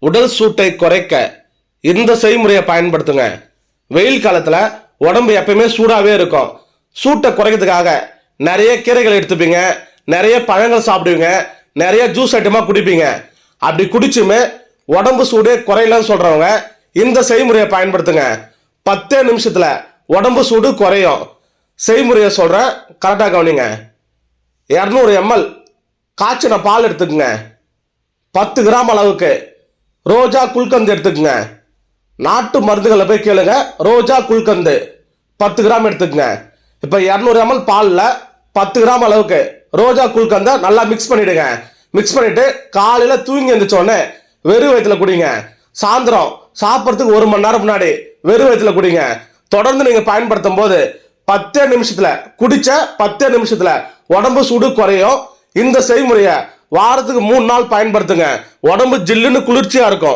உடல் சூட்டை குறைக்க இந்த செய்முறையை பயன்படுத்துங்க. வெயில் காலத்துல உடம்பு எப்பயுமே சூடாவே இருக்கும். சூட்டை குறைக்கிறதுக்காக நிறைய கீரைகள் எடுத்துப்பீங்க, நிறைய பழங்கள் சாப்பிடுவீங்க, நிறைய ஜூஸ் ஐட்டமா குடிப்பீங்க. அப்படி குடிச்சுமே உடம்பு சூடே குறையலன்னு சொல்றவங்க இந்த செய்முறையை பயன்படுத்துங்க. 10 நிமிஷத்துல உடம்பு சூடு குறையும். செய்முறையை சொல்றேன், கரெக்டா கவனிங்க. 200 ml காய்ச்சின பால் எடுத்துக்கங்க. 10 கிராம் அளவுக்கு ரோஜா குல்கந்து எடுத்துக்கங்க. நாட்டு மருந்துகளை போய் கேளுங்க. ரோஜா குல்கந்து 10 கிராம் எடுத்துக்கங்க. இப்ப 200 ml பால்ல 10 கிராம் அளவுக்கு ரோஜா குல்கந்த நல்லா மிக்ஸ் பண்ணிடுங்க. மிக்ஸ் பண்ணிட்டு காலையில தூங்கி எழுந்திரிச்சோடனே வெறும் வயிற்றுல குடிங்க. சாயந்தரம் சாப்பிட்றதுக்கு 1 மணி நேரம் முன்னாடி வெறும் வயிற்றுல குடிங்க. தொடர்ந்து நீங்க பயன்படுத்தும் போது 10 நிமிஷத்துல குடிச்ச 10 நிமிஷத்துல உடம்பு சூடு குறையும். இந்த செய்முறையை வாரத்துக்கு 3 நாள் பயன்படுத்துங்க. உடம்பு ஜில்லுன்னு குளிர்ச்சியா இருக்கும்.